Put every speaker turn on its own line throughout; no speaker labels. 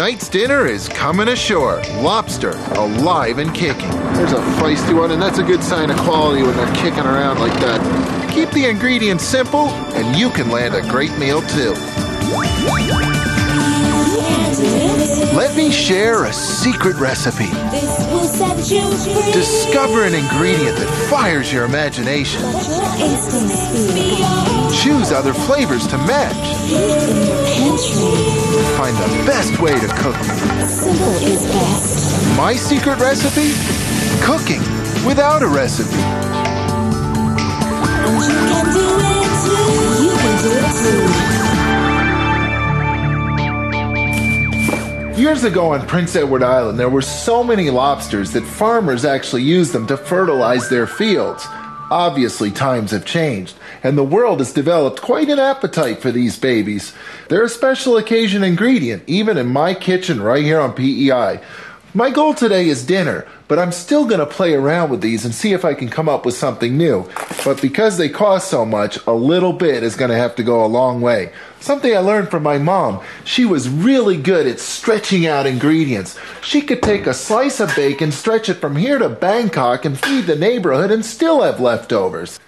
Tonight's dinner is coming ashore. Lobster, alive and kicking. There's a feisty one, and that's a good sign of quality when they're kicking around like that. Keep the ingredients simple, and you can land a great meal too. Let me share a secret recipe. Discover an ingredient that fires your imagination. Choose other flavors to match. Find the best way to cook.
Simple is best.
My secret recipe? Cooking without a recipe.
And you can do it too. You can do it too.
Years ago on Prince Edward Island, there were so many lobsters that farmers actually used them to fertilize their fields. Obviously, times have changed, and the world has developed quite an appetite for these babies. They're a special occasion ingredient, even in my kitchen right here on PEI. My goal today is dinner, but I'm still going to play around with these and see if I can come up with something new. But because they cost so much, a little bit is going to have to go a long way. Something I learned from my mom. She was really good at stretching out ingredients. She could take a slice of bacon, stretch it from here to Bangkok, and feed the neighborhood and still have leftovers.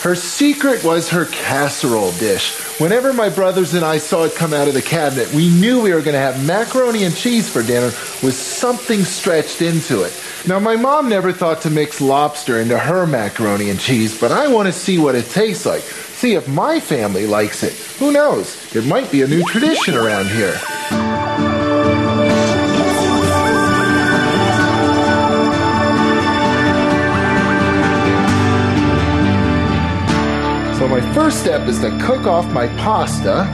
Her secret was her casserole dish. Whenever my brothers and I saw it come out of the cabinet, we knew we were going to have macaroni and cheese for dinner with something stretched into it. Now, my mom never thought to mix lobster into her macaroni and cheese, but I want to see what it tastes like. See if my family likes it. Who knows? It might be a new tradition around here. So my first step is to cook off my pasta.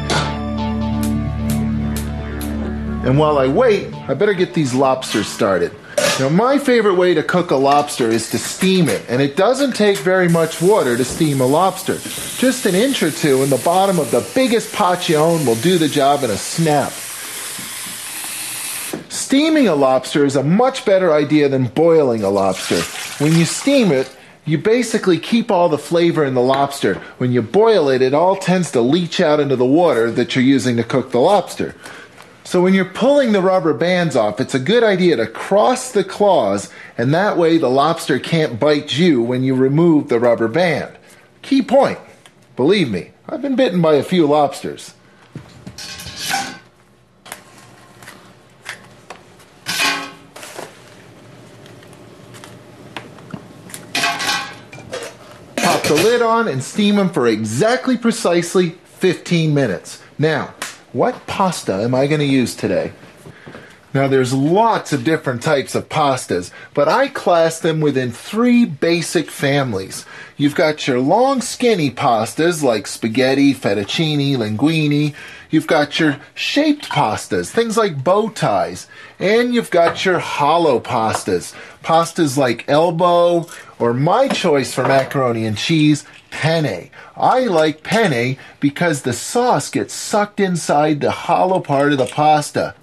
And while I wait, I better get these lobsters started. Now, my favorite way to cook a lobster is to steam it, and it doesn't take very much water to steam a lobster. Just an inch or two in the bottom of the biggest pot you own will do the job in a snap. Steaming a lobster is a much better idea than boiling a lobster. When you steam it, you basically keep all the flavor in the lobster. When you boil it, it all tends to leach out into the water that you're using to cook the lobster. So when you're pulling the rubber bands off, it's a good idea to cross the claws, and that way the lobster can't bite you when you remove the rubber band. Key point. Believe me, I've been bitten by a few lobsters. Pop the lid on and steam them for exactly precisely 15 minutes. Now, what pasta am I going to use today? Now, there's lots of different types of pastas, but I class them within three basic families. You've got your long, skinny pastas like spaghetti, fettuccine, linguine. You've got your shaped pastas, things like bow ties. And you've got your hollow pastas, pastas like elbow, or my choice for macaroni and cheese, penne. I like penne because the sauce gets sucked inside the hollow part of the pasta.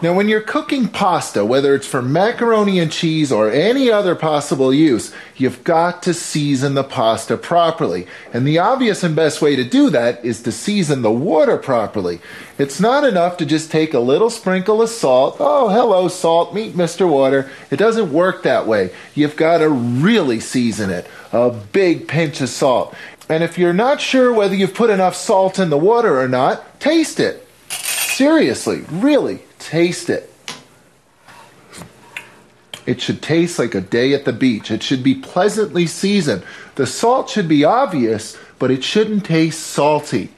Now, when you're cooking pasta, whether it's for macaroni and cheese or any other possible use, you've got to season the pasta properly. And the obvious and best way to do that is to season the water properly. It's not enough to just take a little sprinkle of salt. Oh, hello, salt, meet Mr. Water. It doesn't work that way. You've got to really season it. A big pinch of salt. And if you're not sure whether you've put enough salt in the water or not, taste it. Seriously, really, taste it. It should taste like a day at the beach. It should be pleasantly seasoned. The salt should be obvious, but it shouldn't taste salty.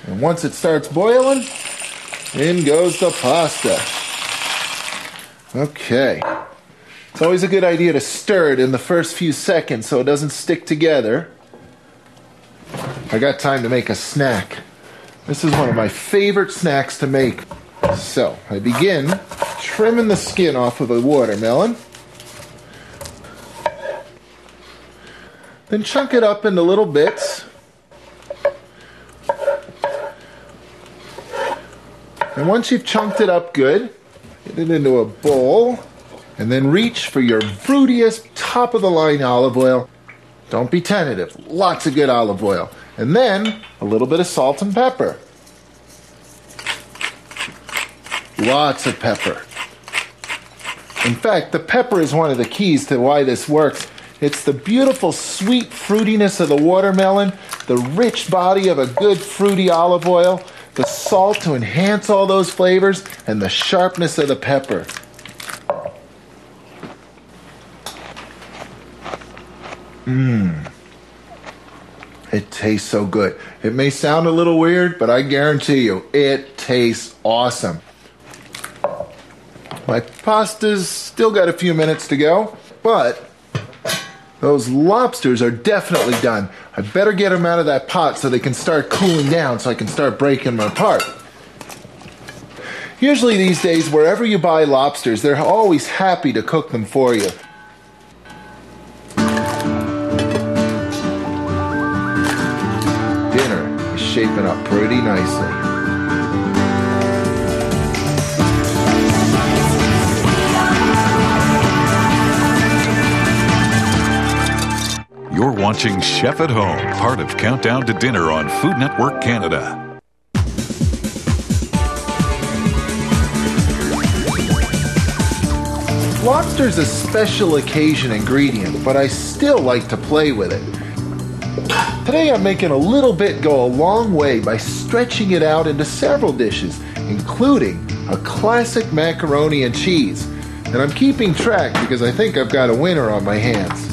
And once it starts boiling, in goes the pasta. Okay. It's always a good idea to stir it in the first few seconds so it doesn't stick together. I got time to make a snack. This is one of my favorite snacks to make. So, I begin trimming the skin off of a watermelon. Then chunk it up into little bits. And once you've chunked it up good, get it into a bowl. And then reach for your fruitiest, top-of-the-line olive oil. Don't be tentative. Lots of good olive oil. And then a little bit of salt and pepper. Lots of pepper. In fact, the pepper is one of the keys to why this works. It's the beautiful sweet fruitiness of the watermelon, the rich body of a good fruity olive oil, the salt to enhance all those flavors, and the sharpness of the pepper. It tastes so good. It may sound a little weird, but I guarantee you, it tastes awesome. My pasta's still got a few minutes to go, but those lobsters are definitely done. I better get them out of that pot so they can start cooling down so I can start breaking them apart. Usually these days, wherever you buy lobsters, they're always happy to cook them for you. Dinner is shaping up pretty nicely.
You're watching Chef at Home, part of Countdown to Dinner on Food Network Canada.
Lobster's a special occasion ingredient, but I still like to play with it. Today I'm making a little bit go a long way by stretching it out into several dishes, including a classic macaroni and cheese. And I'm keeping track because I think I've got a winner on my hands.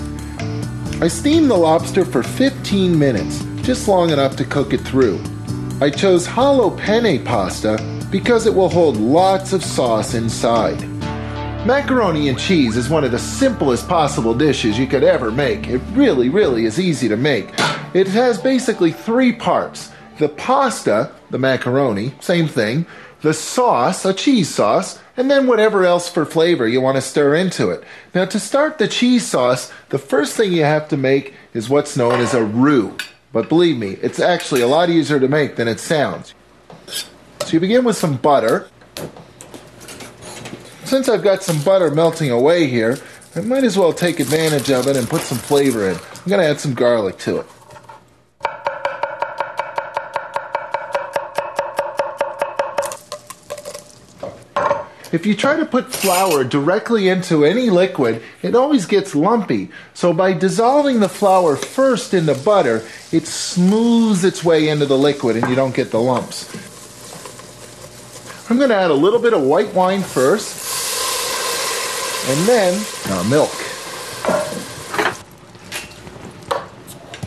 I steamed the lobster for 15 minutes, just long enough to cook it through. I chose hollow penne pasta because it will hold lots of sauce inside. Macaroni and cheese is one of the simplest possible dishes you could ever make. It really, really is easy to make. It has basically three parts. The pasta, the macaroni, same thing. The sauce, a cheese sauce, and then whatever else for flavor you want to stir into it. Now, to start the cheese sauce, the first thing you have to make is what's known as a roux. But believe me, it's actually a lot easier to make than it sounds. So you begin with some butter. Since I've got some butter melting away here, I might as well take advantage of it and put some flavor in. I'm going to add some garlic to it. If you try to put flour directly into any liquid, it always gets lumpy. So by dissolving the flour first in the butter, it smooths its way into the liquid and you don't get the lumps. I'm going to add a little bit of white wine first, and then milk.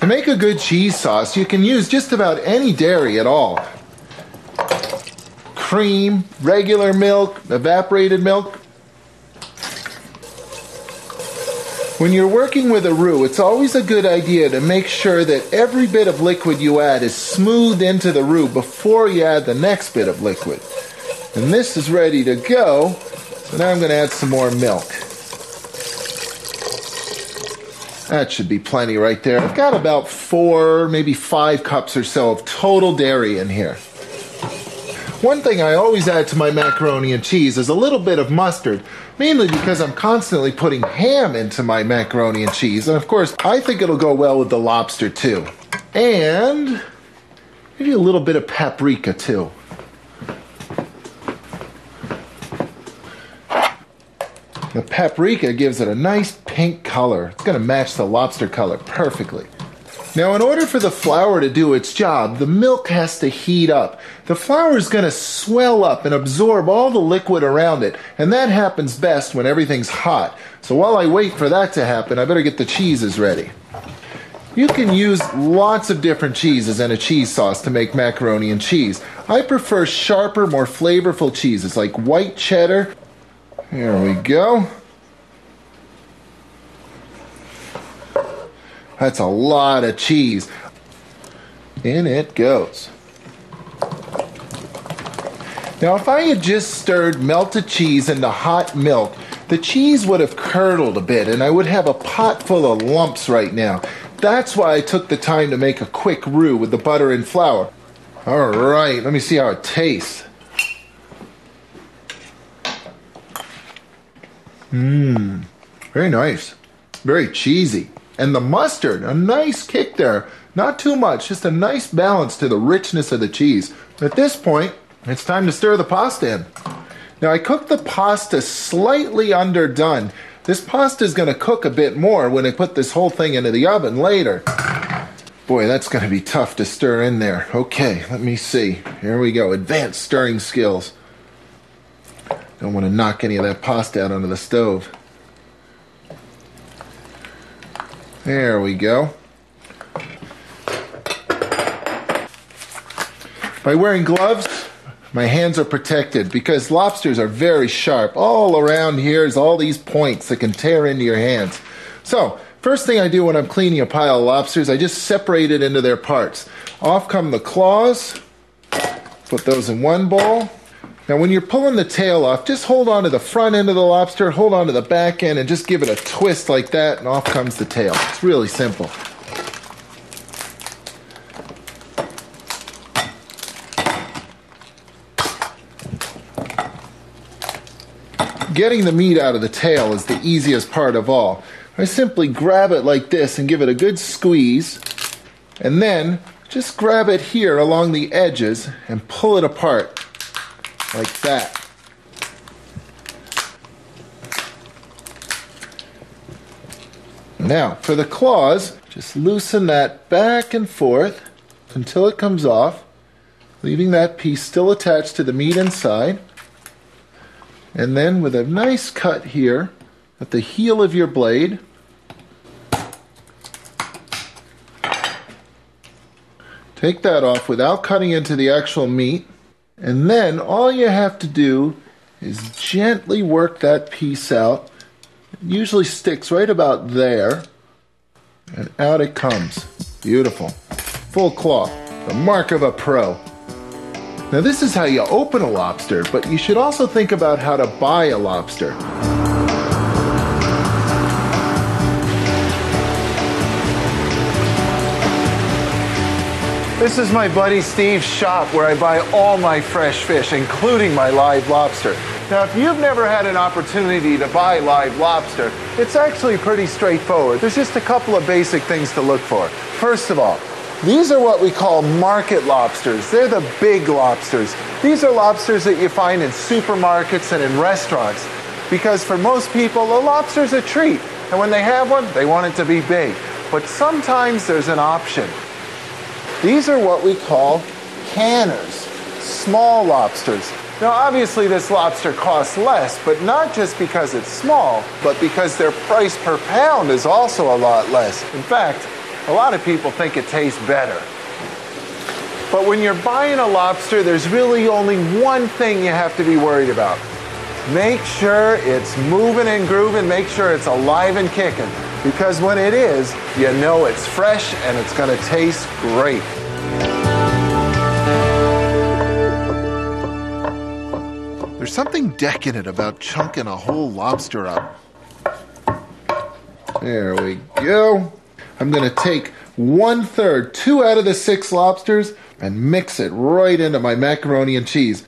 To make a good cheese sauce, you can use just about any dairy at all. Cream, regular milk, evaporated milk. When you're working with a roux, it's always a good idea to make sure that every bit of liquid you add is smoothed into the roux before you add the next bit of liquid. And this is ready to go, so now I'm going to add some more milk. That should be plenty right there. I've got about 4, maybe 5 cups or so of total dairy in here. One thing I always add to my macaroni and cheese is a little bit of mustard, mainly because I'm constantly putting ham into my macaroni and cheese, and of course, I think it'll go well with the lobster too. And maybe a little bit of paprika too. The paprika gives it a nice pink color. It's going to match the lobster color perfectly. Now, in order for the flour to do its job, the milk has to heat up. The flour is going to swell up and absorb all the liquid around it, and that happens best when everything's hot. So while I wait for that to happen, I better get the cheeses ready. You can use lots of different cheeses in a cheese sauce to make macaroni and cheese. I prefer sharper, more flavorful cheeses like white cheddar. Here we go. That's a lot of cheese. In it goes. Now, if I had just stirred melted cheese into hot milk, the cheese would have curdled a bit and I would have a pot full of lumps right now. That's why I took the time to make a quick roux with the butter and flour. All right, let me see how it tastes. Very nice. Very cheesy. And the mustard, a nice kick there. Not too much, just a nice balance to the richness of the cheese. At this point, it's time to stir the pasta in. Now I cooked the pasta slightly underdone. This pasta is going to cook a bit more when I put this whole thing into the oven later. Boy, that's going to be tough to stir in there. Okay, let me see. Here we go. Advanced stirring skills. Don't want to knock any of that pasta out onto the stove. There we go. By wearing gloves, my hands are protected because lobsters are very sharp. All around here is all these points that can tear into your hands. So, first thing I do when I'm cleaning a pile of lobsters, I just separate it into their parts. Off come the claws. Put those in one bowl. Now when you're pulling the tail off, just hold on to the front end of the lobster, hold on to the back end, and just give it a twist like that, and off comes the tail. It's really simple. Getting the meat out of the tail is the easiest part of all. I simply grab it like this and give it a good squeeze, and then just grab it here along the edges and pull it apart like that. Now for the claws, just loosen that back and forth until it comes off, leaving that piece still attached to the meat inside. And then with a nice cut here at the heel of your blade, take that off without cutting into the actual meat. And then all you have to do is gently work that piece out. It usually sticks right about there. And out it comes. Beautiful. Full claw. The mark of a pro. Now this is how you open a lobster, but you should also think about how to buy a lobster. This is my buddy Steve's shop where I buy all my fresh fish, including my live lobster. Now, if you've never had an opportunity to buy live lobster, it's actually pretty straightforward. There's just a couple of basic things to look for. First of all, these are what we call market lobsters. They're the big lobsters. These are lobsters that you find in supermarkets and in restaurants. Because for most people, a lobster's a treat. And when they have one, they want it to be big. But sometimes there's an option. These are what we call canners, small lobsters. Now obviously this lobster costs less, but not just because it's small, but because their price per pound is also a lot less. In fact, a lot of people think it tastes better. But when you're buying a lobster, there's really only one thing you have to be worried about. Make sure it's moving and grooving, make sure it's alive and kicking. Because when it is, you know it's fresh and it's going to taste great. There's something decadent about chunking a whole lobster up. There we go. I'm going to take 1/3, 2 out of the 6 lobsters, and mix it right into my macaroni and cheese.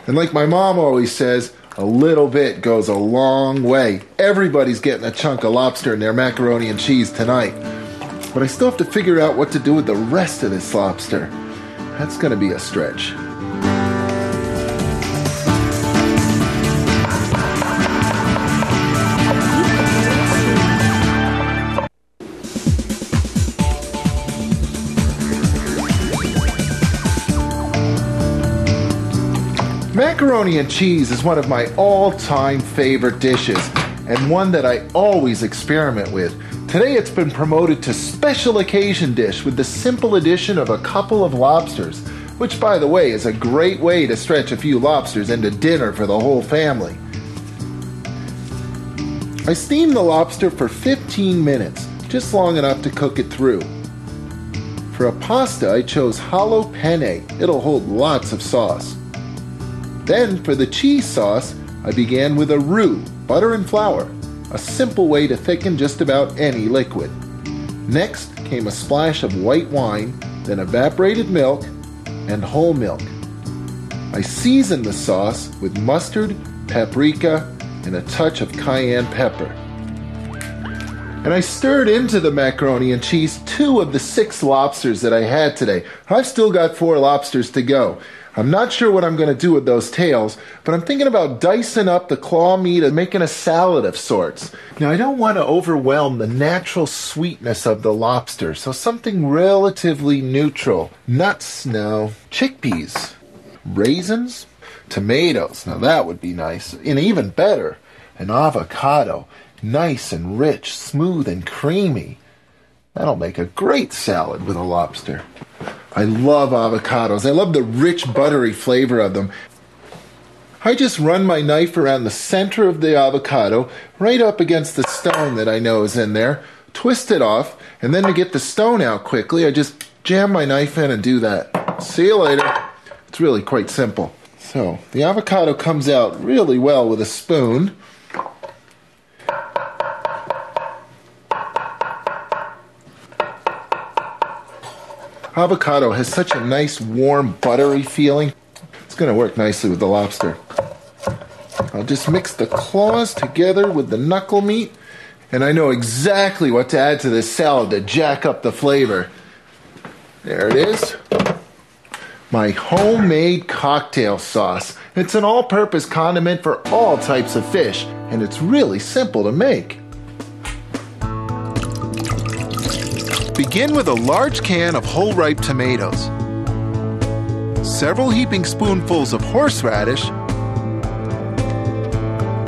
And like my mom always says, a little bit goes a long way. Everybody's getting a chunk of lobster in their macaroni and cheese tonight. But I still have to figure out what to do with the rest of this lobster. That's going to be a stretch. Macaroni and cheese is one of my all-time favorite dishes, and one that I always experiment with. Today it's been promoted to special occasion dish with the simple addition of a couple of lobsters, which by the way is a great way to stretch a few lobsters into dinner for the whole family. I steamed the lobster for 15 minutes, just long enough to cook it through. For a pasta I chose hollow penne. It'll hold lots of sauce. Then, for the cheese sauce, I began with a roux, butter and flour, a simple way to thicken just about any liquid. Next came a splash of white wine, then evaporated milk and whole milk. I seasoned the sauce with mustard, paprika, and a touch of cayenne pepper. And I stirred into the macaroni and cheese 2 of the 6 lobsters that I had today. I've still got 4 lobsters to go. I'm not sure what I'm going to do with those tails, but I'm thinking about dicing up the claw meat and making a salad of sorts. Now, I don't want to overwhelm the natural sweetness of the lobster, so something relatively neutral. Nuts, no. Chickpeas. Raisins. Tomatoes. Now, that would be nice. And even better, an avocado. Nice and rich, smooth and creamy. That'll make a great salad with a lobster. I love avocados. I love the rich, buttery flavor of them. I just run my knife around the center of the avocado, right up against the stone that I know is in there, twist it off, and then to get the stone out quickly, I just jam my knife in and do that. See you later. It's really quite simple. So, the avocado comes out really well with a spoon. Avocado has such a nice, warm, buttery feeling. It's going to work nicely with the lobster. I'll just mix the claws together with the knuckle meat, and I know exactly what to add to this salad to jack up the flavor. There it is. My homemade cocktail sauce. It's an all-purpose condiment for all types of fish, and it's really simple to make. Begin with a large can of whole ripe tomatoes, several heaping spoonfuls of horseradish,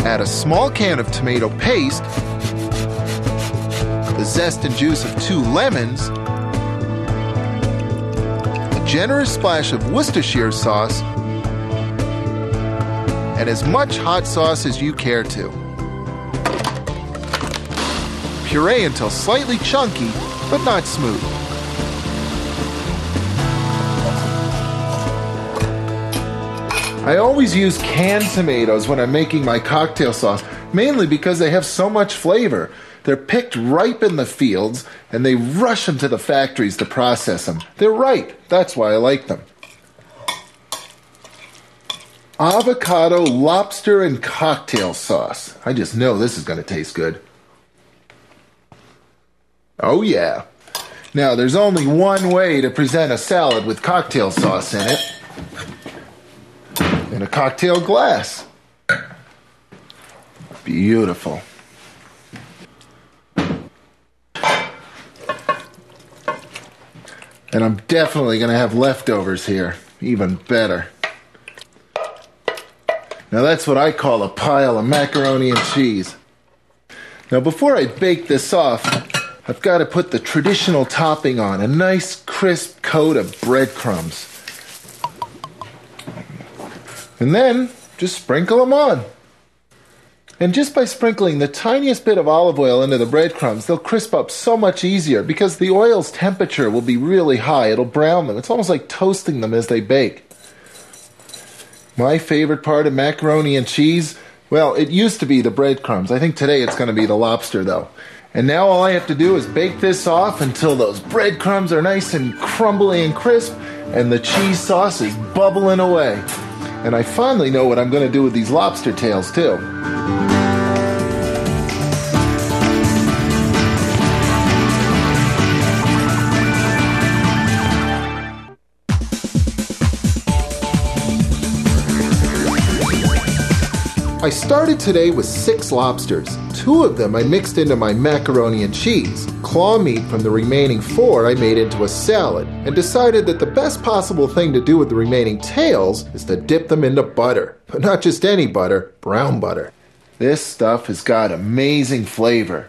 add a small can of tomato paste, the zest and juice of 2 lemons, a generous splash of Worcestershire sauce, and as much hot sauce as you care to. Puree until slightly chunky, but not smooth. I always use canned tomatoes when I'm making my cocktail sauce, mainly because they have so much flavor. They're picked ripe in the fields, and they rush them to the factories to process them. They're ripe. That's why I like them. Avocado, lobster, and cocktail sauce. I just know this is going to taste good. Oh yeah. Now, there's only one way to present a salad with cocktail sauce in it. In a cocktail glass. Beautiful. And I'm definitely going to have leftovers here. Even better. Now that's what I call a pile of macaroni and cheese. Now before I bake this off, I've got to put the traditional topping on, a nice crisp coat of breadcrumbs. And then just sprinkle them on. And just by sprinkling the tiniest bit of olive oil into the breadcrumbs, they'll crisp up so much easier because the oil's temperature will be really high. It'll brown them. It's almost like toasting them as they bake. My favorite part of macaroni and cheese, well, it used to be the breadcrumbs. I think today it's going to be the lobster, though. And now all I have to do is bake this off until those breadcrumbs are nice and crumbly and crisp, and the cheese sauce is bubbling away. And I finally know what I'm going to do with these lobster tails, too. I started today with 6 lobsters. 2 of them I mixed into my macaroni and cheese. Claw meat from the remaining 4 I made into a salad, and decided that the best possible thing to do with the remaining tails is to dip them into butter. But not just any butter, brown butter. This stuff has got amazing flavor.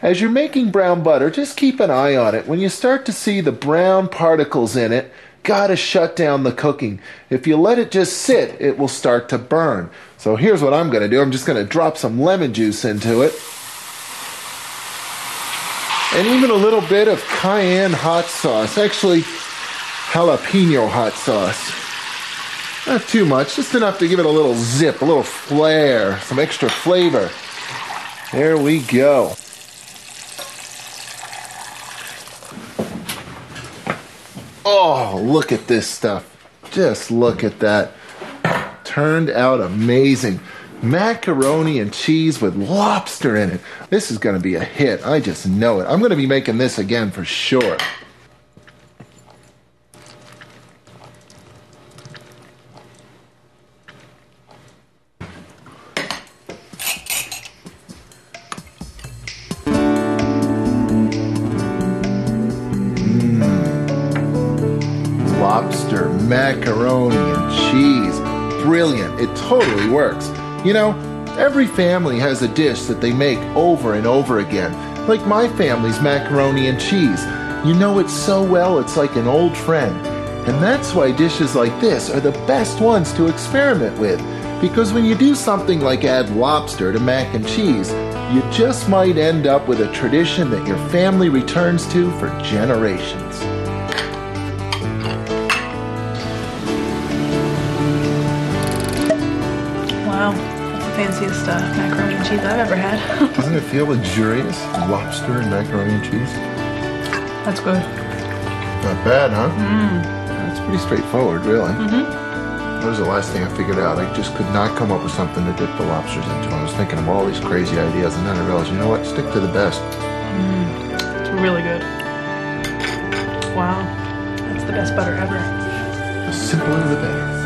As you're making brown butter, just keep an eye on it. When you start to see the brown particles in it, gotta shut down the cooking. If you let it just sit, it will start to burn. So here's what I'm gonna do. I'm just gonna drop some lemon juice into it. And even a little bit of cayenne hot sauce. Actually, jalapeno hot sauce. Not too much, just enough to give it a little zip, a little flair, some extra flavor. There we go. Oh, look at this stuff. Just look at that. Turned out amazing. Macaroni and cheese with lobster in it. This is going to be a hit. I just know it. I'm going to be making this again for sure. Lobster, macaroni, and cheese. Brilliant. It totally works. You know, every family has a dish that they make over and over again. Like my family's macaroni and cheese. You know it so well, it's like an old friend. And that's why dishes like this are the best ones to experiment with. Because when you do something like add lobster to mac and cheese, you just might end up with a tradition that your family returns to for generations.
Wow, that's the fanciest macaroni and cheese I've ever had.
Doesn't it feel luxurious? Lobster and macaroni and cheese?
That's good.
Not bad, huh? That's pretty straightforward, really. That was the last thing I figured out. I just could not come up with something to dip the lobsters into. I was thinking of all these crazy ideas, and then I realized, you know what? Stick to the best.
It's really good. Wow, that's the best butter ever.
The simpler the better.